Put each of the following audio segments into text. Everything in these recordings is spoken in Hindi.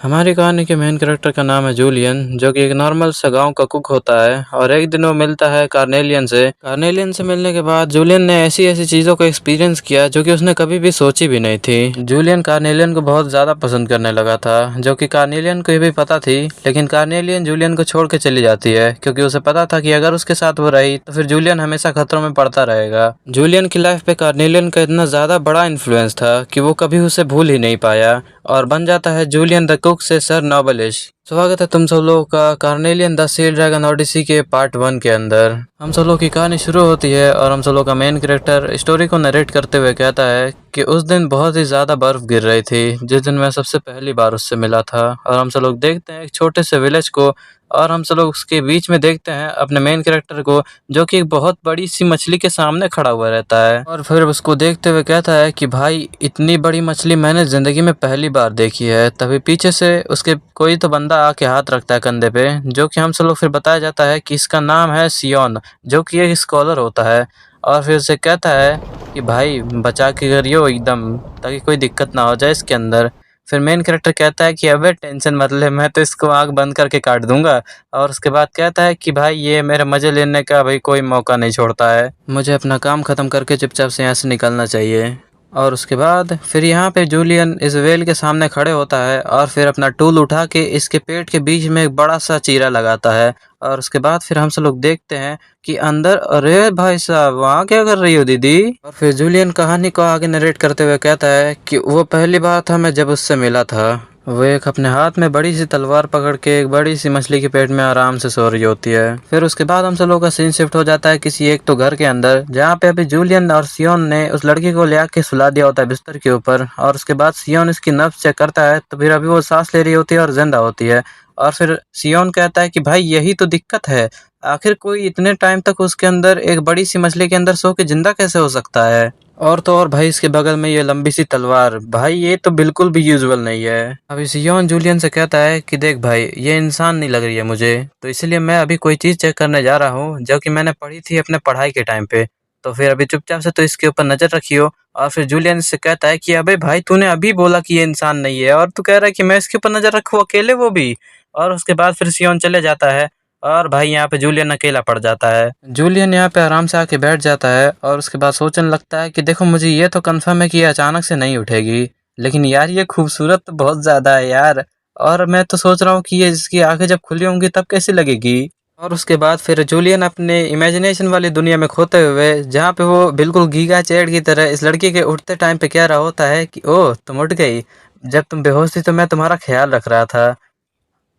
हमारी कहानी के मेन कैरेक्टर का नाम है जूलियन, जो कि एक नॉर्मल सा गांव का कुक होता है। और एक दिन वो मिलता है कार्नेलियन से मिलने के बाद जूलियन ने ऐसी ऐसी चीज़ों को एक्सपीरियंस किया जो कि उसने कभी भी सोची भी नहीं थी। जूलियन कार्नेलियन को बहुत ज़्यादा पसंद करने लगा था, जो कि कार्नेलियन को भी पता थी। लेकिन कार्नेलियन जूलियन को छोड़ के चली जाती है, क्योंकि उसे पता था कि अगर उसके साथ वो रही तो फिर जूलियन हमेशा खतरों में पड़ता रहेगा। जूलियन की लाइफ पे कार्नेलियन का इतना ज़्यादा बड़ा इन्फ्लुएंस था कि वो कभी उसे भूल ही नहीं पाया, और बन जाता है जूलियन द कुक से सर नॉबलिश। स्वागत है तुम सब लोगों का Carnelian the sea dragon odyssey के पार्ट 1 के अंदर। हम सब लोग की कहानी शुरू होती है और हम सब लोग का मेन कैरेक्टर स्टोरी को नरेट करते हुए कहता है कि उस दिन बहुत ही ज़्यादा बर्फ गिर रही थी जिस दिन मैं सबसे पहली बार उससे मिला था। और हम सब लोग देखते हैं एक छोटे से विलेज को, और हम सब लोग उसके बीच में देखते हैं अपने मेन कैरेक्टर को, जो कि एक बहुत बड़ी सी मछली के सामने खड़ा हुआ रहता है। और फिर उसको देखते हुए कहता है कि भाई इतनी बड़ी मछली मैंने ज़िंदगी में पहली बार देखी है। तभी पीछे से उसके कोई तो बंदा आके हाथ रखता है कंधे पे, जो कि हम सब लोग फिर बताया जाता है कि इसका नाम है सियोन, जो कि एक स्कॉलर होता है। और फिर उसे कहता है कि भाई बचा के करियो एकदम, ताकि कोई दिक्कत ना हो जाए इसके अंदर। फिर मेन कैरेक्टर कहता है कि अबे टेंशन मत ले, मैं तो इसको आँख बंद करके काट दूंगा। और उसके बाद कहता है कि भाई ये मेरे मज़े लेने का भाई कोई मौका नहीं छोड़ता है, मुझे अपना काम ख़त्म करके चुपचाप से यहाँ से निकलना चाहिए। और उसके बाद फिर यहाँ पे जूलियन इस वेल के सामने खड़े होता है और फिर अपना टूल उठा के इसके पेट के बीच में एक बड़ा सा चीरा लगाता है। और उसके बाद फिर हम सब लोग देखते हैं कि अंदर, अरे भाई साहब वहाँ क्या कर रही हो दीदी। और फिर जूलियन कहानी को आगे नरेट करते हुए कहता है कि वो पहली बार था मैं जब उससे मिला था, वो एक अपने हाथ में बड़ी सी तलवार पकड़ के एक बड़ी सी मछली के पेट में आराम से सो रही होती है। फिर उसके बाद हम सब लोगों का सीन शिफ्ट हो जाता है किसी एक तो घर के अंदर, जहाँ पे अभी जूलियन और सियोन ने उस लड़की को ले आके सुला दिया होता है बिस्तर के ऊपर। और उसके बाद सियोन इसकी नब्ज चेक करता है, तो फिर अभी वो सांस ले रही होती है और जिंदा होती है। और फिर सियोन कहता है कि भाई यही तो दिक्कत है, आखिर कोई इतने टाइम तक उसके अंदर एक बड़ी सी मछली के अंदर सो के जिंदा कैसे हो सकता है। और तो और भाई इसके बगल में ये लंबी सी तलवार, भाई ये तो बिल्कुल भी यूजुअल नहीं है। अभी सियोन जूलियन से कहता है कि देख भाई ये इंसान नहीं लग रही है मुझे, तो इसलिए मैं अभी कोई चीज़ चेक करने जा रहा हूँ जो कि मैंने पढ़ी थी अपने पढ़ाई के टाइम पे। तो फिर अभी चुपचाप से तो इसके ऊपर नज़र रखियो। और फिर जूलियन इससे कहता है कि अबे भाई तूने अभी बोला कि ये इंसान नहीं है, और तू कह रहा है कि मैं इसके ऊपर नज़र रखूँ अकेले, वो भी। और उसके बाद फिर सियोन चले जाता है और भाई यहाँ पे जूलियन अकेला पड़ जाता है। जूलियन यहाँ पे आराम से आके बैठ जाता है और उसके बाद सोचने लगता है कि देखो मुझे ये तो कंफर्म है कि ये अचानक से नहीं उठेगी, लेकिन यार ये खूबसूरत तो बहुत ज़्यादा है यार। और मैं तो सोच रहा हूँ कि ये इसकी आंखें जब खुली होंगी तब कैसी लगेगी। और उसके बाद फिर जूलियन अपने इमेजिनेशन वाली दुनिया में खोते हुए, जहाँ पे वो बिल्कुल गीगा चेड़ की तरह इस लड़की के उठते टाइम पे कह रहा होता है कि ओह तुम उठ गई, जब तुम बेहोश थी तो मैं तुम्हारा ख्याल रख रहा था।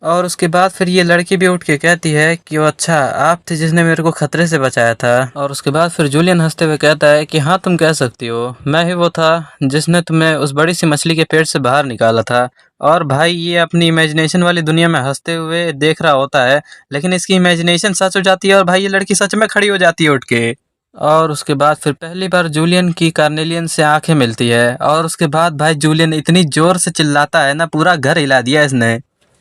और उसके बाद फिर ये लड़की भी उठ के कहती है कि वो अच्छा आप थे जिसने मेरे को खतरे से बचाया था। और उसके बाद फिर जूलियन हंसते हुए कहता है कि हाँ तुम कह सकती हो, मैं ही वो था जिसने तुम्हें उस बड़ी सी मछली के पेट से बाहर निकाला था। और भाई ये अपनी इमेजिनेशन वाली दुनिया में हंसते हुए देख रहा होता है, लेकिन इसकी इमेजिनेशन सच हो जाती है और भाई ये लड़की सच में खड़ी हो जाती है उठ के। और उसके बाद फिर पहली बार जूलियन की कार्नेलियन से आंखें मिलती है, और उसके बाद भाई जूलियन इतनी जोर से चिल्लाता है ना, पूरा घर हिला दिया इसने।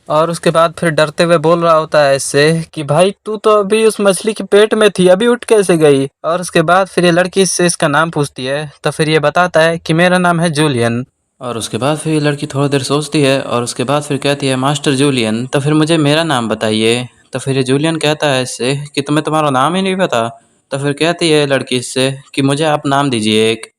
और उसके बाद फिर डरते हुए बोल रहा होता है इससे कि भाई तू तो अभी उस मछली के पेट में थी, अभी उठ कैसे गई। और उसके बाद फिर ये लड़की इससे इसका नाम पूछती है, तो फिर ये बताता है कि मेरा नाम है जूलियन। और उसके बाद फिर ये लड़की थोड़ी देर सोचती है और उसके बाद फिर कहती है मास्टर जूलियन, तो फिर मुझे मेरा नाम बताइए। तो फिर ये जूलियन कहता है इससे कि तुम्हें तुम्हारा नाम ही नहीं पता। तो फिर कहती है लड़की इससे कि मुझे आप नाम दीजिए एक।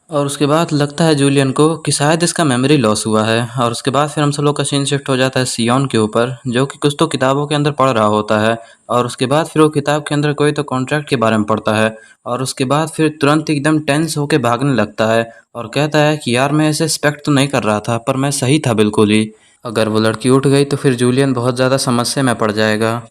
और उसके बाद लगता है जूलियन को कि शायद इसका मेमोरी लॉस हुआ है। और उसके बाद फिर हम सब लोग का सीन शिफ्ट हो जाता है सियोन के ऊपर, जो कि कुछ तो किताबों के अंदर पढ़ रहा होता है। और उसके बाद फिर वो किताब के अंदर कोई तो कॉन्ट्रैक्ट के बारे में पढ़ता है। और उसके बाद फिर तुरंत एकदम टेंस होके भागने लगता है और कहता है कि यार मैं ऐसे एक्सपेक्ट तो नहीं कर रहा था, पर मैं सही था बिल्कुल ही। अगर वो लड़की उठ गई तो फिर जूलियन बहुत ज़्यादा समस्या में पड़ जाएगा।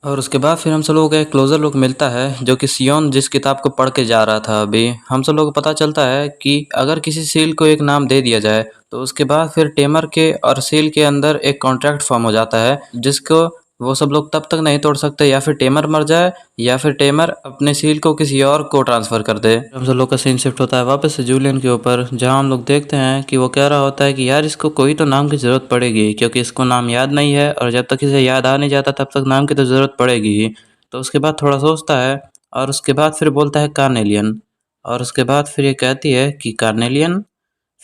और उसके बाद फिर हम सब लोगों को एक क्लोज़र लुक मिलता है, जो कि सियोन जिस किताब को पढ़ के जा रहा था अभी, हम सब लोगों को पता चलता है कि अगर किसी सील को एक नाम दे दिया जाए तो उसके बाद फिर टेमर के और सील के अंदर एक कॉन्ट्रैक्ट फॉर्म हो जाता है, जिसको वो सब लोग तब तक नहीं तोड़ सकते या फिर टेमर मर जाए या फिर टेमर अपने सील को किसी और को ट्रांसफ़र कर दे। हम सब लोग का सीन शिफ्ट होता है वापस से जूलियन के ऊपर, जहाँ हम लोग देखते हैं कि वो कह रहा होता है कि यार इसको कोई तो नाम की ज़रूरत पड़ेगी, क्योंकि इसको नाम याद नहीं है और जब तक इसे याद आ नहीं जाता तब तक नाम की तो ज़रूरत पड़ेगी ही। तो उसके बाद थोड़ा सोचता है और उसके बाद फिर बोलता है कार्नेलियन। और उसके बाद फिर ये कहती है कि कार्नेलियन।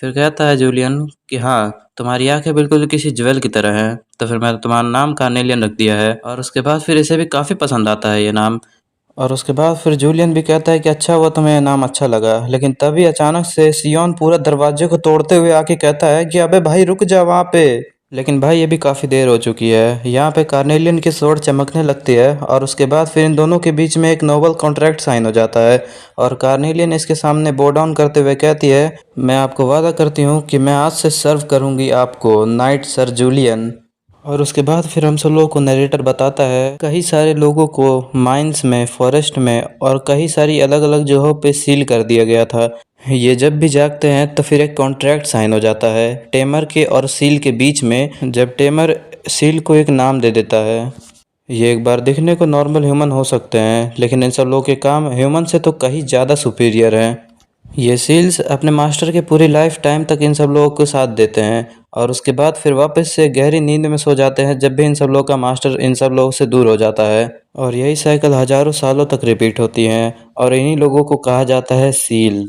फिर कहता है जूलियन कि हाँ, तुम्हारी आंखें बिल्कुल किसी ज्वेल की तरह हैं। तो फिर मैंने तुम्हारा नाम कार्नेलियन रख दिया है। और उसके बाद फिर इसे भी काफ़ी पसंद आता है ये नाम। और उसके बाद फिर जूलियन भी कहता है कि अच्छा हुआ तुम्हें ये नाम अच्छा लगा। लेकिन तभी अचानक से सियोन पूरा दरवाजे को तोड़ते हुए आके कहता है कि अबे भाई रुक जा वहाँ पे। लेकिन भाई ये भी काफ़ी देर हो चुकी है। यहाँ पे कार्नेलियन की स्वord चमकने लगती है और उसके बाद फिर इन दोनों के बीच में एक नोबल कॉन्ट्रैक्ट साइन हो जाता है। और कार्नेलियन इसके सामने बो डाउन करते हुए कहती है, मैं आपको वादा करती हूँ कि मैं आज से सर्व करूँगी आपको नाइट सर जूलियन। और उसके बाद फिर हम सब लोगों को नरेटर बताता है कई सारे लोगों को माइंस में, फॉरेस्ट में और कई सारी अलग अलग जगहों पे सील कर दिया गया था। ये जब भी जागते हैं तो फिर एक कॉन्ट्रैक्ट साइन हो जाता है टेमर के और सील के बीच में, जब टेमर सील को एक नाम दे देता है। ये एक बार दिखने को नॉर्मल ह्यूमन हो सकते हैं, लेकिन इन सब लोगों के काम ह्यूमन से तो कहीं ज़्यादा सुपीरियर हैं। ये सील्स अपने मास्टर के पूरी लाइफ टाइम तक इन सब लोगों को साथ देते हैं और उसके बाद फिर वापस से गहरी नींद में सो जाते हैं जब भी इन सब लोगों का मास्टर इन सब लोगों से दूर हो जाता है। और यही साइकिल हजारों सालों तक रिपीट होती है और इन्हीं लोगों को कहा जाता है सील।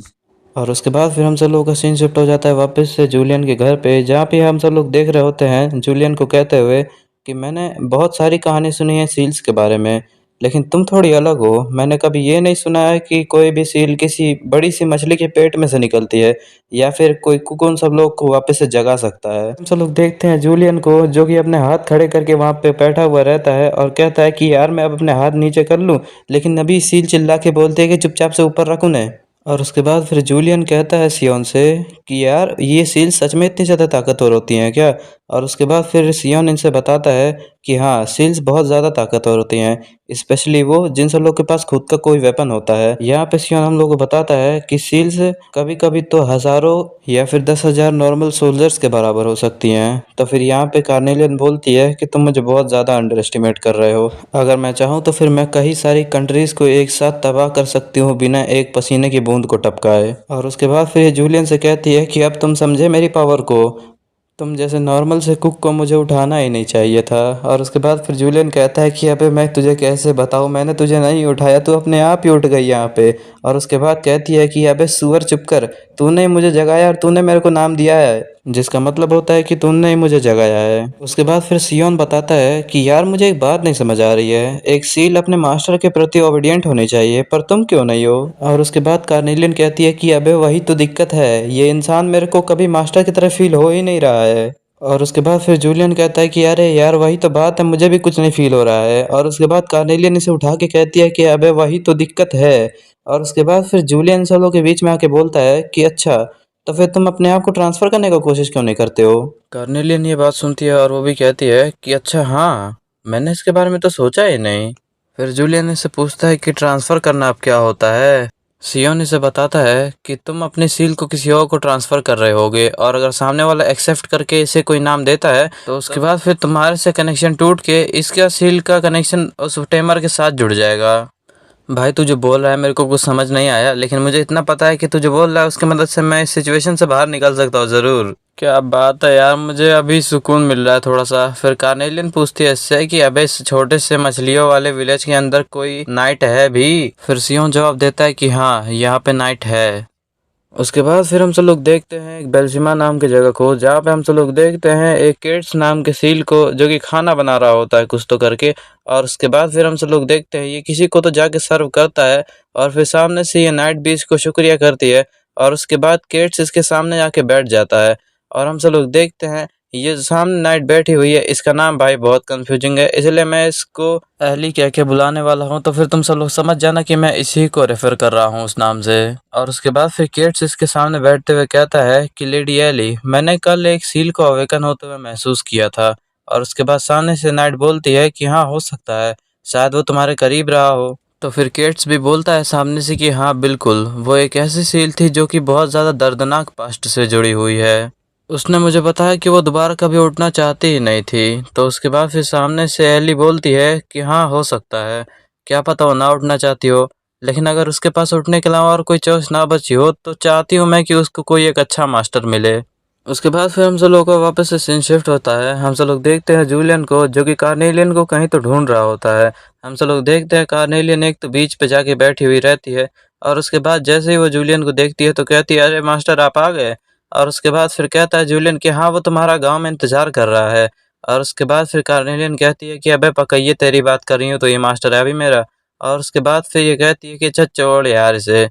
और उसके बाद फिर हम सब लोगों का सीन शिफ्ट हो जाता है वापस से जूलियन के घर पे, जहाँ पे हम सब लोग देख रहे होते हैं जूलियन को कहते हुए कि मैंने बहुत सारी कहानी सुनी है सील्स के बारे में, लेकिन तुम थोड़ी अलग हो। मैंने कभी ये नहीं सुना है कि कोई भी सील किसी बड़ी सी मछली के पेट में से निकलती है या फिर कोई कुक उन सब लोग को वापस से जगा सकता है। हम सब लोग देखते हैं जूलियन को जो कि अपने हाथ खड़े करके वहाँ पे बैठा हुआ रहता है और कहता है कि यार मैं अब अपने हाथ नीचे कर लूँ, लेकिन अभी सील चिल्ला के बोलते हैं कि चुपचाप से ऊपर रख उन्हें। और उसके बाद फिर जूलियन कहता है सियोन से कि यार ये सील सच में इतनी ज़्यादा ताकतवर होती हैं क्या। और उसके बाद फिर सियोन इनसे बताता है कि हाँ, सील्स बहुत ज़्यादा ताकतवर होती हैं, स्पेशली वो जिन सब लोग के पास खुद का कोई वेपन होता है। यहाँ पे सियोन हम लोग को बताता है कि सील्स कभी कभी तो हज़ारों या फिर 10,000 नॉर्मल सोल्जर्स के बराबर हो सकती हैं। तो फिर यहाँ पे कार्नेलियन बोलती है कि तुम मुझे बहुत ज़्यादा अंडर एस्टिमेट कर रहे हो। अगर मैं चाहूँ तो फिर मैं कई सारी कंट्रीज़ को एक साथ तबाह कर सकती हूँ बिना एक पसीने की बूंद को टपकाए। और उसके बाद फिर ये जूलियन से कहती है कि अब तुम समझे मेरी पावर को, तुम जैसे नॉर्मल से कुक को मुझे उठाना ही नहीं चाहिए था। और उसके बाद फिर जूलियन कहता है कि अबे मैं तुझे कैसे बताऊँ, मैंने तुझे नहीं उठाया, तू अपने आप ही उठ गई यहाँ पे। और उसके बाद कहती है कि अबे सुअर चुप कर, तूने ही मुझे जगाया और तूने मेरे को नाम दिया है, जिसका मतलब होता है कि तूने ही मुझे जगाया है। उसके बाद फिर सियोन बताता है कि यार मुझे एक बात नहीं समझ आ रही है, एक सील अपने मास्टर के प्रति ओबीडियंट होनी चाहिए पर तुम क्यों नहीं हो। और उसके बाद कार्नेलियन कहती है कि अबे वही तो दिक्कत है, ये इंसान मेरे को कभी मास्टर की तरह फील हो ही नहीं रहा है। और उसके बाद फिर जूलियन कहता है कि अरे यार वही तो बात है, मुझे भी कुछ नहीं फील हो रहा है। और उसके बाद कार्नेलियन इसे उठा के कहती है कि अबे वही तो दिक्कत है। और उसके बाद फिर जूलियन सब लोग के बीच में आके बोलता है कि अच्छा, तो फिर तुम अपने आप को ट्रांसफर करने की कोशिश क्यों नहीं करते हो। कार्नेलियन ये बात सुनती है और वो भी कहती है कि अच्छा हाँ, मैंने इसके बारे में तो सोचा ही नहीं। फिर जूलियन इससे पूछता है कि ट्रांसफर करना अब क्या होता है। सियोन इसे बताता है कि तुम अपनी सील को किसी और को ट्रांसफर कर रहे होगे और अगर सामने वाला एक्सेप्ट करके इसे कोई नाम देता है तो उसके बाद फिर तुम्हारे से कनेक्शन टूट के इसका सील का कनेक्शन उस टेमर के साथ जुड़ जाएगा। भाई तू जो बोल रहा है मेरे को कुछ समझ नहीं आया, लेकिन मुझे इतना पता है कि तू जो बोल रहा है उसकी मदद से मैं इस सिचुएशन से बाहर निकल सकता हूँ ज़रूर। क्या बात है यार, मुझे अभी सुकून मिल रहा है थोड़ा सा। फिर कार्नेलियन पूछती है इससे कि अबे इस छोटे से मछलियों वाले विलेज के अंदर कोई नाइट है भी। फिर सियोन जवाब देता है कि हाँ, यहाँ पे नाइट है। उसके बाद फिर हम सब लोग देखते हैं एक बेल्जिमा नाम की जगह को, जहाँ पे हम सब लोग देखते हैं एक केट्स नाम के सील को जो कि खाना बना रहा होता है कुछ तो करके। और उसके बाद फिर हम सब लोग देखते हैं ये किसी को तो जाके सर्व करता है और फिर सामने से ये नाइट बीच को शुक्रिया करती है और उसके बाद केट्स इसके सामने जाके बैठ जाता है। और हम सब लोग देखते हैं ये जो सामने नाइट बैठी हुई है इसका नाम भाई बहुत कंफ्यूजिंग है, इसलिए मैं इसको अहली कह के बुलाने वाला हूँ। तो फिर तुम सब लोग समझ जाना कि मैं इसी को रेफर कर रहा हूँ उस नाम से। और उसके बाद फिर केट्स इसके सामने बैठते हुए कहता है कि लेडी एली, मैंने कल एक सील को अवेकन होते हुए महसूस किया था। और उसके बाद सामने से नाइट बोलती है कि हाँ हो सकता है, शायद वो तुम्हारे करीब रहा हो। तो फिर केट्स भी बोलता है सामने से कि हाँ बिल्कुल, वो एक ऐसी सील थी जो कि बहुत ज़्यादा दर्दनाक पास्ट से जुड़ी हुई है। उसने मुझे बताया कि वो दोबारा कभी उठना चाहती ही नहीं थी। तो उसके बाद फिर सामने से एली बोलती है कि हाँ हो सकता है, क्या पता वो ना उठना चाहती हो, लेकिन अगर उसके पास उठने के अलावा और कोई चॉइस ना बची हो तो चाहती हूँ मैं कि उसको कोई एक अच्छा मास्टर मिले। उसके बाद फिर हम सब लोग को वापस से सीन शिफ्ट होता है। हम सब लोग देखते हैं जूलियन को जो कि कार्नेलियन को कहीं तो ढूंढ रहा होता है। हम सब लोग देखते हैं कार्नेलियन एक तो बीच पे जाके बैठी हुई रहती है और उसके बाद जैसे ही वो जूलियन को देखती है तो कहती है अरे मास्टर आप आ गए। और उसके बाद फिर कहता है जूलियन कि हाँ वो तुम्हारा गाँव में इंतजार कर रहा है। और उसके बाद फिर कार्नेलियन कहती है कि अबे पकइये तेरी बात कर रही हूँ तो ये मास्टर है अभी मेरा। और उसके बाद फिर ये कहती है कि अच्छा छोड़ यार इसे।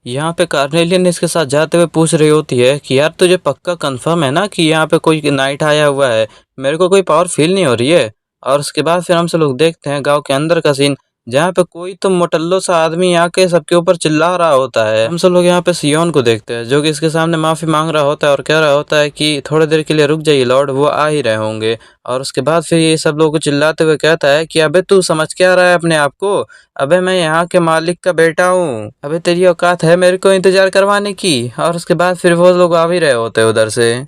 यहाँ पे कार्नेलियन इसके साथ जाते हुए पूछ रही होती है कि यार तुझे पक्का कंफर्म है ना कि यहाँ पे कोई नाइट आया हुआ है, मेरे को कोई पावर फील नहीं हो रही है। और उसके बाद फिर हम सब लोग देखते हैं गांव के अंदर का सीन, जहाँ पे कोई तो मोटल्लो सा आदमी आके सबके ऊपर चिल्ला रहा होता है। हम सब लोग यहाँ पे सियोन को देखते हैं जो कि इसके सामने माफी मांग रहा होता है और कह रहा होता है कि थोड़ी देर के लिए रुक जाइए लॉर्ड, वो आ ही रहे होंगे। और उसके बाद फिर ये सब लोगों को चिल्लाते हुए कहता है कि अबे तू समझ क्या रहा है अपने आप को, अबे मैं यहाँ के मालिक का बेटा हूँ, अबे तेरी औकात है मेरे को इंतजार करवाने की। और उसके बाद फिर वो लोग आ भी रहे होते हैं उधर से।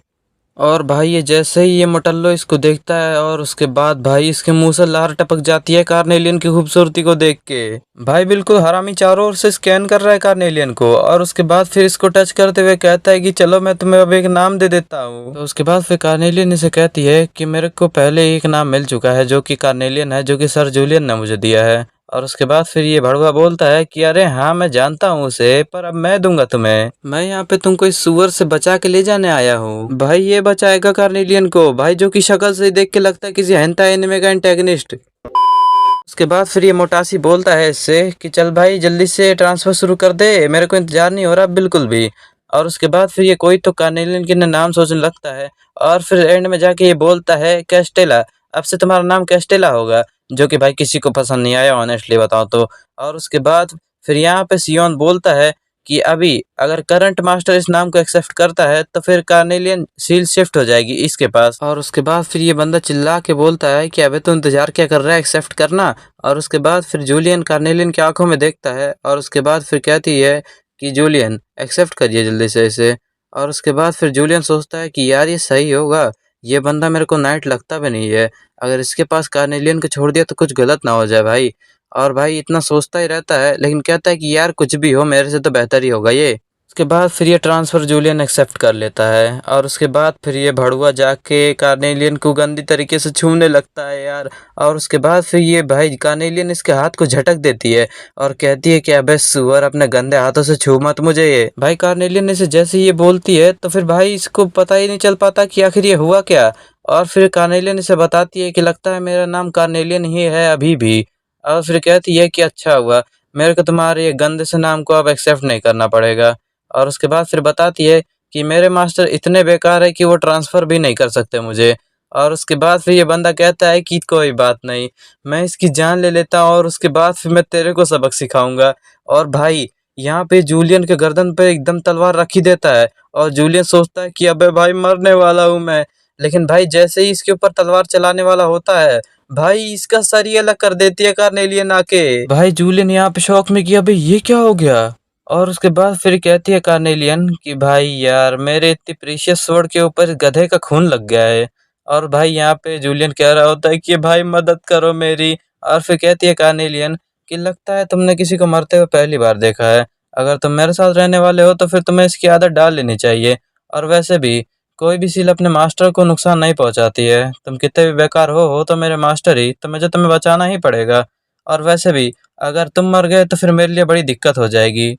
और भाई ये जैसे ही ये मोटल्लो इसको देखता है और उसके बाद भाई इसके मुंह से लार टपक जाती है कार्नेलियन की खूबसूरती को देख के। भाई बिल्कुल हरामी चारों ओर से स्कैन कर रहा है कार्नेलियन को और उसके बाद फिर इसको टच करते हुए कहता है कि चलो मैं तुम्हें अब एक नाम दे देता हूँ। तो उसके बाद फिर कार्नेलियन इसे कहती है कि मेरे को पहले एक नाम मिल चुका है जो कि कार्नेलियन है, जो कि सर जूलियन ने मुझे दिया है। और उसके बाद फिर ये भड़वा बोलता है कि अरे हाँ मैं जानता हूँ उसे, पर अब मैं दूंगा तुम्हें, मैं यहाँ पे तुमको इस सुअर से बचा के ले जाने आया हूँ। भाई ये बचाएगा कार्नेलियन को, भाई जो कि शक्ल से देख के लगता है किसी हेंटाई एनिमे का एंटेगनिस्ट। उसके बाद फिर ये मोटासी बोलता है इससे कि चल भाई जल्दी से ट्रांसफर शुरू कर दे, मेरे को इंतजार नहीं हो रहा बिल्कुल भी। और उसके बाद फिर ये कोई तो कार्नेलियन के नाम सोचने लगता है और फिर एंड में जाके ये बोलता है कैस्टेला, अब से तुम्हारा नाम कैस्टेला होगा, जो कि भाई किसी को पसंद नहीं आया ऑनेस्टली बताओ तो। और उसके बाद फिर यहाँ पे सियोन बोलता है कि अभी अगर करंट मास्टर इस नाम को एक्सेप्ट करता है तो फिर कार्नेलियन सील शिफ्ट हो जाएगी इसके पास। और उसके बाद फिर ये बंदा चिल्ला के बोलता है कि अबे तो इंतजार क्या कर रहा है, एक्सेप्ट करना। और उसके बाद फिर जूलियन कार्नेलियन की आंखों में देखता है और उसके बाद फिर कहती है कि जूलियन एक्सेप्ट करिए जल्दी से इसे। और उसके बाद फिर जूलियन सोचता है कि यार ये सही होगा, ये बंदा मेरे को नाइट लगता भी नहीं है, अगर इसके पास कार्नेलियन को छोड़ दिया तो कुछ गलत ना हो जाए भाई। और भाई इतना सोचता ही रहता है लेकिन कहता है कि यार कुछ भी हो मेरे से तो बेहतर ही होगा ये। उसके बाद फिर ये ट्रांसफ़र जूलियन एक्सेप्ट कर लेता है और उसके बाद फिर ये भड़ुआ जाके कार्नेलियन को गंदी तरीके से छूने लगता है यार। और उसके बाद फिर ये भाई कार्नेलियन इसके हाथ को झटक देती है और कहती है कि अबे सुअर अपने गंदे हाथों से छू मत मुझे। ये भाई कार्नेलियन इसे जैसे ये बोलती है तो फिर भाई इसको पता ही नहीं चल पाता कि आखिर ये हुआ क्या। और फिर कार्नेलियन इसे बताती है कि लगता है मेरा नाम कार्नेलियन ही है अभी भी। और फिर कहती है कि अच्छा हुआ, मेरे को तुम्हारे ये गंदे से नाम को अब एक्सेप्ट नहीं करना पड़ेगा। और उसके बाद फिर बताती है कि मेरे मास्टर इतने बेकार है कि वो ट्रांसफ़र भी नहीं कर सकते मुझे। और उसके बाद फिर ये बंदा कहता है कि कोई बात नहीं, मैं इसकी जान ले लेता हूँ और उसके बाद फिर मैं तेरे को सबक सिखाऊंगा। और भाई यहाँ पे जूलियन के गर्दन पे एकदम तलवार रख ही देता है और जूलियन सोचता है कि अबे भाई मरने वाला हूँ मैं। लेकिन भाई जैसे ही इसके ऊपर तलवार चलाने वाला होता है भाई इसका सर ही अलग कर देती है कार्नेलियन आके। भाई जूलियन यहाँ पे शौक में कि अबे ये क्या हो गया। और उसके बाद फिर कहती है कार्नेलियन कि भाई यार मेरे इतनी प्रीशियस स्वॉर्ड के ऊपर गधे का खून लग गया है। और भाई यहाँ पे जूलियन कह रहा होता है कि भाई मदद करो मेरी। और फिर कहती है कार्नेलियन कि लगता है तुमने किसी को मरते हुए पहली बार देखा है, अगर तुम मेरे साथ रहने वाले हो तो फिर तुम्हें इसकी आदत डाल लेनी चाहिए। और वैसे भी कोई भी सील अपने मास्टर को नुकसान नहीं पहुंचाती है, तुम कितने भी बेकार हो तो मेरे मास्टर ही, तो मुझे तुम्हें बचाना ही पड़ेगा। और वैसे भी अगर तुम मर गए तो फिर मेरे लिए बड़ी दिक्कत हो जाएगी।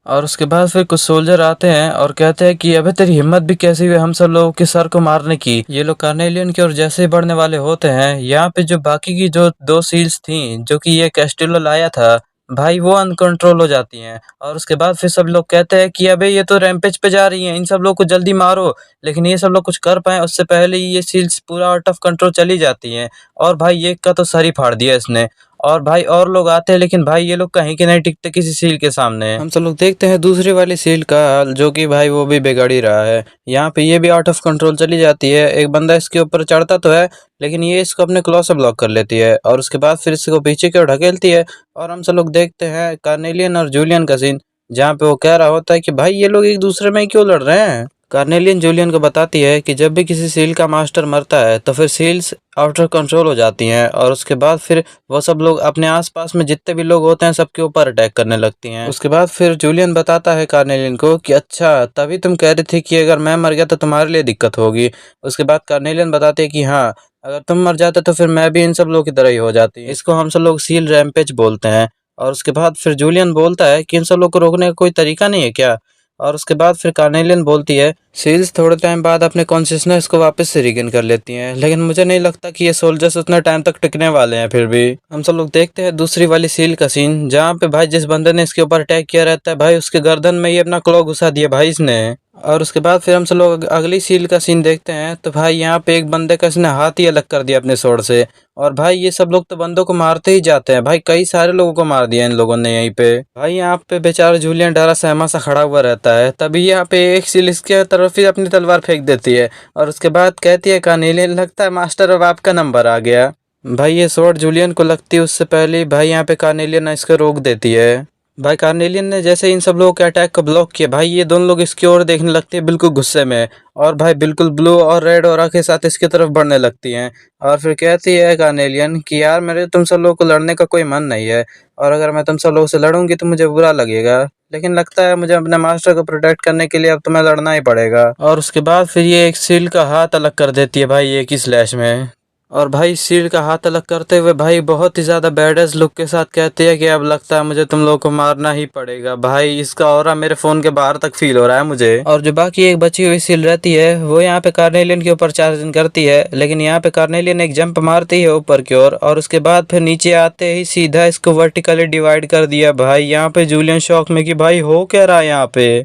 और उसके बाद फिर कुछ सोल्जर आते हैं और कहते हैं कि अबे तेरी हिम्मत भी कैसी हुई हम सब लोगों के सर को मारने की। ये लोग कार्नेलियन की ओर जैसे ही बढ़ने वाले होते हैं यहाँ पे जो बाकी की जो दो सील्स थी जो कि ये कैस्टिलो लाया था भाई वो अनकंट्रोल हो जाती हैं। और उसके बाद फिर सब लोग कहते हैं कि अबे ये तो रैम्पेज पे जा रही हैं, इन सब लोग को जल्दी मारो। लेकिन ये सब लोग कुछ कर पाए उससे पहले ही ये सील्स पूरा आउट ऑफ कंट्रोल चली जाती हैं। और भाई एक का तो सर ही फाड़ दिया इसने। और भाई और लोग आते हैं लेकिन भाई ये लोग कहीं के नहीं टिकते किसी सील के सामने। हम सब लोग देखते हैं दूसरी वाली सील का हाल, जो कि भाई वो भी बिगड़ ही रहा है। यहाँ पे ये भी आउट ऑफ कंट्रोल चली जाती है, एक बंदा इसके ऊपर चढ़ता तो है लेकिन ये इसको अपने क्लॉ से ब्लॉक कर लेती है और उसके बाद फिर इसको पीछे की ओर ढकेलती है। और हम सब लोग देखते हैं कार्नेलियन और जूलियन का सीन, जहाँ पे वो कह रहा होता है कि भाई ये लोग एक दूसरे में क्यों लड़ रहे हैं। कार्नेलियन जूलियन को बताती है कि जब भी किसी सील का मास्टर मरता है तो फिर सील्स आउट ऑफ कंट्रोल हो जाती हैं और उसके बाद फिर वो सब लोग अपने आसपास में जितने भी लोग होते हैं सबके ऊपर अटैक करने लगती हैं। उसके बाद फिर जूलियन बताता है कार्नेलियन को कि अच्छा तभी तुम कह रही थी कि अगर मैं मर गया तो तुम्हारे लिए दिक्कत होगी। उसके बाद कार्नेलियन बताते हैं कि हाँ अगर तुम मर जाते तो फिर मैं भी इन सब लोगों की तरह ही हो जाती। इसको हम सब लोग सील रैम्पेज बोलते हैं। और उसके बाद फिर जूलियन बोलता है कि इन सब लोग को रोकने का कोई तरीका नहीं है क्या। और उसके बाद फिर कार्नेलियन बोलती है सील्स थोड़े टाइम बाद अपने कॉन्शियसनेस को वापस से रिगेन कर लेती हैं, लेकिन मुझे नहीं लगता कि ये सोल्जर्स उतना टाइम तक टिकने वाले हैं। फिर भी हम सब लोग देखते हैं दूसरी वाली सील का सीन, जहाँ पे भाई जिस बंदे ने इसके ऊपर अटैक किया रहता है भाई उसके गर्दन में ये अपना क्लॉ घुसा दिया भाई इसने। और उसके बाद फिर हम सब लोग अगली सील का सीन देखते हैं, तो भाई यहाँ पे एक बंदे का इसने हाथ ही अलग कर दिया अपने स्वॉर्ड से। और भाई ये सब लोग तो बंदों को मारते ही जाते हैं भाई, कई सारे लोगों को मार दिया इन लोगों ने यहीं पे। भाई यहाँ पे बेचारा जूलियन डरा सहमा सा खड़ा हुआ रहता है, तभी यहाँ पे एक सील इसके तरफ ही अपनी तलवार फेंक देती है और उसके बाद कहती है कार्नेलियन लगता है मास्टर अब आपका नंबर आ गया। भाई ये स्वॉर्ड जूलियन को लगती है उससे पहले ही भाई यहाँ पे कार्नेलियन इसको रोक देती है। भाई कार्नेलियन ने जैसे इन सब लोगों के अटैक को ब्लॉक किया भाई ये दोनों लोग इसकी ओर देखने लगते हैं बिल्कुल गुस्से में, और भाई बिल्कुल ब्लू और रेड ऑरा के साथ इसकी तरफ बढ़ने लगती हैं। और फिर कहती है कार्नेलियन कि यार मेरे तुम सब लोगों को लड़ने का कोई मन नहीं है, और अगर मैं तुम सब लोगों से लड़ूंगी तो मुझे बुरा लगेगा, लेकिन लगता है मुझे अपने मास्टर को प्रोटेक्ट करने के लिए अब तुम्हें लड़ना ही पड़ेगा। और उसके बाद फिर ये एक सील का हाथ अलग कर देती है भाई एक ही स्लैश में। और भाई सील का हाथ अलग करते हुए भाई बहुत ही ज़्यादा बैडस लुक के साथ कहती है कि अब लगता है मुझे तुम लोगों को मारना ही पड़ेगा। भाई इसका ऑरा मेरे फ़ोन के बाहर तक फील हो रहा है मुझे। और जो बाकी एक बची हुई सील रहती है वो यहाँ पे कार्नेलियन के ऊपर चार्जिंग करती है, लेकिन यहाँ पे कार्नेलियन एक जंप मारती है ऊपर की ओर, और उसके बाद फिर नीचे आते ही सीधा इसको वर्टिकली डिवाइड कर दिया। भाई यहाँ पे जूलियन शॉक में कि भाई हो क्या रहा है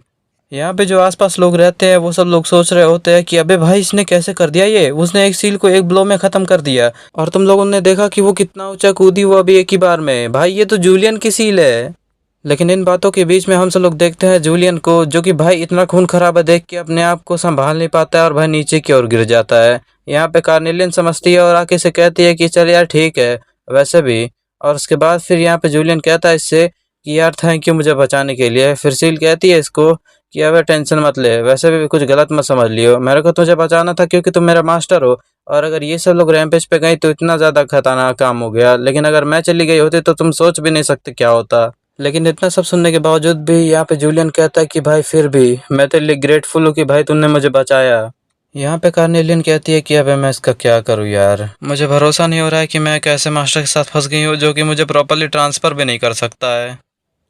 यहाँ पे जो आसपास लोग रहते हैं वो सब लोग सोच रहे होते हैं कि अबे भाई इसने कैसे कर दिया, ये उसने एक सील को एक ब्लो में खत्म कर दिया। और तुम लोगों ने देखा कि वो कितना ऊंचा कूदी वो अभी एक ही बार में। भाई ये तो जूलियन की सील है। लेकिन इन बातों के बीच में हम सब लोग देखते हैं जूलियन को, जो कि भाई इतना खून खराबा देख के अपने आप को संभाल नहीं पाता है और भाई नीचे की ओर गिर जाता है। यहाँ पे कार्नेलियन समझती है और आके से कहती है कि चल यार ठीक है वैसे भी। और उसके बाद फिर यहाँ पे जूलियन कहता है इससे कि यार थैंक यू मुझे बचाने के लिए। फिर सील कहती है इसको कि अब टेंशन मत ले, वैसे भी कुछ गलत मत समझ लियो, मेरे को तुझे बचाना था क्योंकि तुम मेरा मास्टर हो, और अगर ये सब लोग रैंपेज पे गई तो इतना ज़्यादा खतरनाक काम हो गया, लेकिन अगर मैं चली गई होती तो तुम सोच भी नहीं सकते क्या होता। लेकिन इतना सब सुनने के बावजूद भी यहाँ पे जूलियन कहता है कि भाई फिर भी मैं तेरे लिए ग्रेटफुल हूँ कि भाई तुमने मुझे बचाया। यहाँ पे कार्नेलियन कहती है कि अबे मैं इसका क्या करूँ यार, मुझे भरोसा नहीं हो रहा है कि मैं एक ऐसे मास्टर के साथ फंस गई हूँ जो कि मुझे प्रॉपरली ट्रांसफ़र भी नहीं कर सकता है।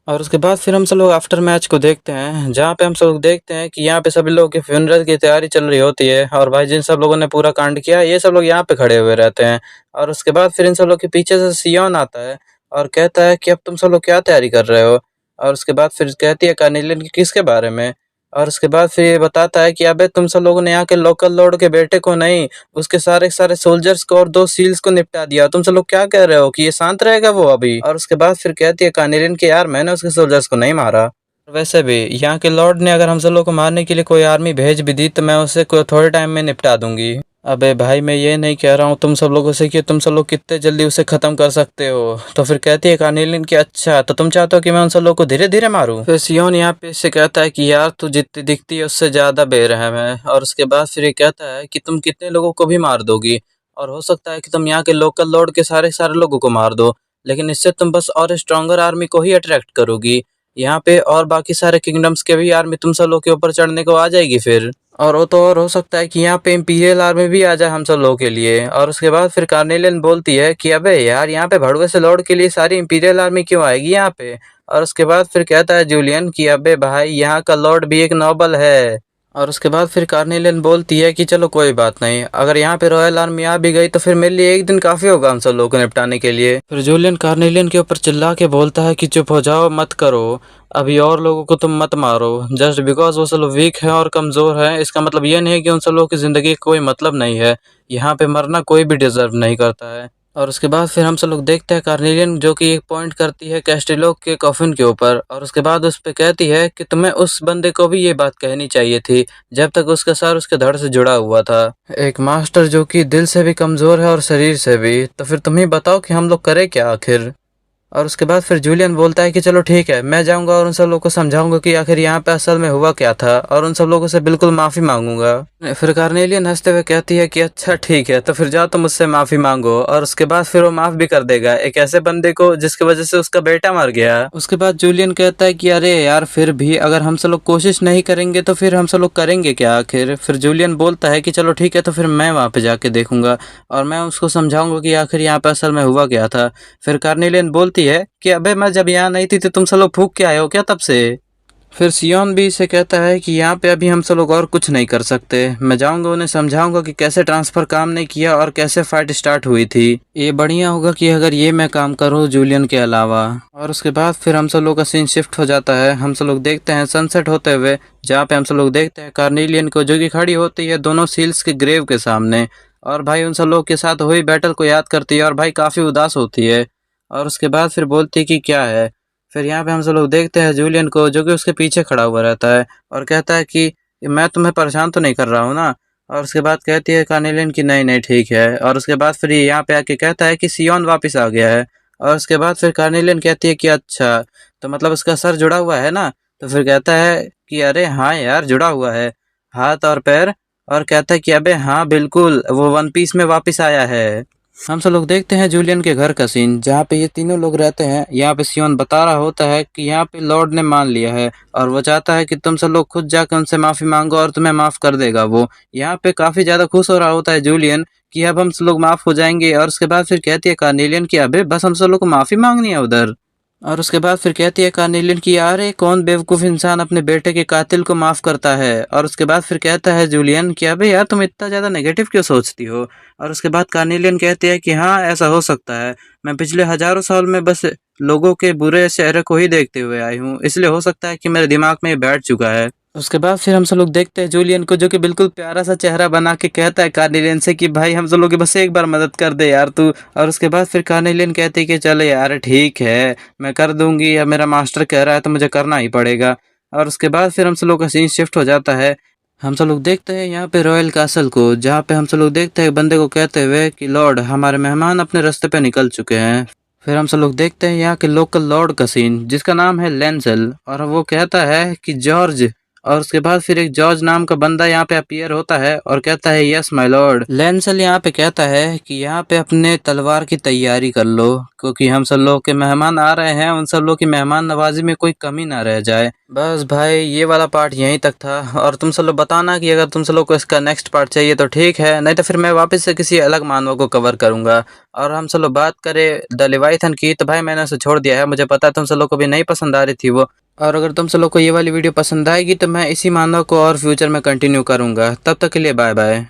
और उसके बाद फिर हम सब लोग आफ्टर मैच को देखते हैं, जहाँ पे हम सब लोग देखते हैं कि यहाँ पे सभी लोगों के फ्यूनरल की तैयारी चल रही होती है, और भाई जिन सब लोगों ने पूरा कांड किया ये सब लोग यहाँ पे खड़े हुए रहते हैं। और उसके बाद फिर इन सब लोग के पीछे से सियोन आता है और कहता है कि अब तुम सब लोग क्या तैयारी कर रहे हो। और उसके बाद फिर कहती है कार्नेलियन की किसके बारे में। और उसके बाद फिर ये बताता है कि अबे तुम सब लोगों ने यहाँ के लोकल लॉर्ड के बेटे को नहीं, उसके सारे सारे सोल्जर्स को और 2 सील्स को निपटा दिया। तुम सब लोग क्या कह रहे हो कि ये शांत रहेगा वो अभी। और उसके बाद फिर कहती है कार्नेलियन कि यार मैंने उसके सोल्जर्स को नहीं मारा, वैसे भी यहाँ के लॉर्ड ने अगर हम सब लोग को मारने के लिए कोई आर्मी भेज भी दी तो मैं उसे थोड़े टाइम में निपटा दूंगी। अबे भाई मैं ये नहीं कह रहा हूँ तुम सब लोगों से कि तुम सब लोग कितने जल्दी उसे ख़त्म कर सकते हो। तो फिर कहती है कार्नेलियन कि अच्छा तो तुम चाहते हो कि मैं उन सब लोगों को धीरे धीरे मारूं। फिर सियोन यहाँ पे इससे कहता है कि यार तू जितनी दिखती है उससे ज़्यादा बेरहम है। और उसके बाद फिर ये कहता है कि तुम कितने लोगों को भी मार दोगी, और हो सकता है कि तुम यहाँ के लोकल लॉर्ड के सारे सारे लोगों को मार दो, लेकिन इससे तुम बस और स्ट्रॉन्गर आर्मी को ही अट्रैक्ट करोगी यहाँ पे, और बाकी सारे किंगडम्स के भी आर्मी तुम सब लोग के ऊपर चढ़ने को आ जाएगी फिर। और वो तो और हो सकता है कि यहाँ पे इंपीरियल आर्मी भी आ जाए हम सब लोगों के लिए। और उसके बाद फिर कार्नेलियन बोलती है कि अबे यार यहाँ पे भड़वे से लॉर्ड के लिए सारी इंपीरियल आर्मी क्यों आएगी यहाँ पे। और उसके बाद फिर कहता है जूलियन कि अबे भाई यहाँ का लॉर्ड भी एक नोबल है। और उसके बाद फिर कार्नेलियन बोलती है कि चलो कोई बात नहीं, अगर यहाँ पे रॉयल आर्मी आ भी गई तो फिर मेरे लिए एक दिन काफ़ी होगा हम सब लोगों को निपटाने के लिए। फिर जूलियन कार्नेलियन के ऊपर चिल्ला के बोलता है कि चुप हो जाओ मत करो, अभी और लोगों को तुम मत मारो जस्ट बिकॉज वो सब लोग वीक हैं और कमज़ोर हैं, इसका मतलब ये नहीं है कि उन सब लोगों की ज़िंदगी का कोई मतलब नहीं है। यहाँ पे मरना कोई भी डिजर्व नहीं करता है। और उसके बाद फिर हम सब लोग देखते हैं कार्नेलियन जो कि एक पॉइंट करती है कैस्टिलो के कॉफिन के ऊपर, और उसके बाद उस पे कहती है कि तुम्हें उस बंदे को भी ये बात कहनी चाहिए थी जब तक उसका सर उसके धड़ से जुड़ा हुआ था। एक मास्टर जो कि दिल से भी कमज़ोर है और शरीर से भी, तो फिर तुम ही बताओ कि हम लोग करें क्या आखिर। और उसके बाद फिर जूलियन बोलता है कि चलो ठीक है मैं जाऊंगा और उन सब लोगों को समझाऊंगा कि आखिर यहाँ पे असल में हुआ क्या था, और उन सब लोगों से बिल्कुल माफ़ी मांगूंगा। फिर कार्नेलियन हंसते हुए कहती है कि अच्छा ठीक है तो फिर जाओ तुम मुझसे माफ़ी मांगो। और उसके बाद फिर वो माफ़ भी कर देगा एक ऐसे बंदे को जिसकी वजह से उसका बेटा मर गया। उसके बाद जूलियन कहता है कि अरे यार फिर भी अगर हम सब लोग कोशिश नहीं करेंगे तो फिर हम सब लोग करेंगे क्या आखिर। फिर जूलियन बोलता है कि चलो ठीक है तो फिर मैं वहाँ पे जाके देखूंगा और मैं उसको समझाऊंगा कि आखिर यहाँ पे असल में हुआ क्या था। फिर कार्नेलियन बोलती है कि अबे मैं जब यहाँ नहीं थी तो तुम सब लोग फूक के आए हो क्या तब से। फिर सियोन भी इसे कहता है कि यहाँ पे अभी हम सब लोग और कुछ नहीं कर सकते, मैं जाऊंगा उन्हें समझाऊंगा कि कैसे ट्रांसफर काम नहीं किया और कैसे फाइट स्टार्ट हुई थी। ये बढ़िया होगा कि अगर ये मैं काम करूँ जूलियन के अलावा। और उसके बाद फिर हम सब लोग का सीन शिफ्ट हो जाता है। हम सब लोग देखते हैं सनसेट होते हुए, जहाँ पे हम सब लोग देखते हैं कार्नेलियन को जो कि खड़ी होती है दोनों सील्स के ग्रेव के सामने, और भाई उन सब लोग के साथ हुई बैटल को याद करती है और भाई काफ़ी उदास होती है। और उसके बाद फिर बोलती है कि क्या है। फिर यहाँ पे हम सब लोग देखते हैं जूलियन को जो कि उसके पीछे खड़ा हुआ रहता है और कहता है कि मैं तुम्हें परेशान तो नहीं कर रहा हूँ ना। और उसके बाद कहती है कार्नेलियन की नहीं नहीं ठीक है। और उसके बाद फिर ये यहाँ पे आके कहता है कि सियोन वापस आ गया है। और उसके बाद फिर कार्नेलियन कहती है कि अच्छा, तो मतलब उसका सर जुड़ा हुआ है ना। तो फिर कहता है कि अरे हाँ यार जुड़ा हुआ है, हाथ और पैर। और कहता है कि अबे हाँ बिल्कुल, वो वन पीस में वापस आया है। हम सब लोग देखते हैं जूलियन के घर का सीन, जहाँ पे ये तीनों लोग रहते हैं। यहाँ पे सियोन बता रहा होता है कि यहाँ पे लॉर्ड ने मान लिया है और वो चाहता है कि तुम सब लोग खुद जाकर उनसे माफी मांगो और तुम्हें माफ कर देगा वो। यहाँ पे काफी ज्यादा खुश हो रहा होता है जूलियन कि अब हम सब लोग माफ हो जाएंगे। और उसके बाद फिर कहती है कार्नेलियन की अबे बस हम सब लोग को माफी मांगनी है उधर। और उसके बाद फिर कहती है कार्नेलियन की यार ये कौन बेवकूफ़ इंसान अपने बेटे के कातिल को माफ़ करता है। और उसके बाद फिर कहता है जूलियन कि अबे यार तुम इतना ज़्यादा नेगेटिव क्यों सोचती हो। और उसके बाद कार्नेलियन कहती है कि हाँ ऐसा हो सकता है, मैं पिछले हज़ारों साल में बस लोगों के बुरे चेहरे को ही देखते हुए आई हूँ, इसलिए हो सकता है कि मेरे दिमाग में ये बैठ चुका है। उसके बाद फिर हम सब लोग देखते हैं जूलियन को जो कि बिल्कुल प्यारा सा चेहरा बना के कहता है कार्नेलियन से कि भाई हम सब लोग की बस एक बार मदद कर दे यार तू। और उसके बाद फिर कार्नेलियन कहती है कि चल यार ठीक है मैं कर दूंगी, या मेरा मास्टर कह रहा है तो मुझे करना ही पड़ेगा। और उसके बाद फिर हम सब लोग का सीन शिफ्ट हो जाता है। हम सब लोग देखते हैं यहाँ पे रॉयल कासल को, जहाँ पे हम सब लोग देखते हैं बंदे को कहते हुए कि लॉर्ड हमारे मेहमान अपने रास्ते पे निकल चुके हैं। फिर हम सब लोग देखते हैं यहाँ के लोकल लॉर्ड का सीन, जिसका नाम है लेंसेल, और वो कहता है कि जॉर्ज। और उसके बाद फिर एक जॉर्ज नाम का बंदा यहाँ पे अपीयर होता है और कहता है यस माय लॉर्ड। लेंसेल यहाँ पे कहता है कि यहाँ पे अपने तलवार की तैयारी कर लो, क्योंकि हम सब लोग के मेहमान आ रहे हैं, उन सब लोग की मेहमान नवाजी में कोई कमी ना रह जाए। बस भाई ये वाला पार्ट यहीं तक था, और तुम सब लोग बताना कि अगर तुम सब लोग को इसका नेक्स्ट पार्ट चाहिए तो ठीक है, नहीं तो फिर मैं वापस से किसी अलग मानव को कवर करूंगा। और हम सब लोग बात करें द लेविथन की, तो भाई मैंने उसे छोड़ दिया है, मुझे पता है तुम सब लोग को भी नहीं पसंद आ रही थी वो। और अगर तुम सब लोग को ये वाली वीडियो पसंद आएगी तो मैं इसी मानव को और फ्यूचर में कंटिन्यू करूंगा। तब तक के लिए बाय बाय।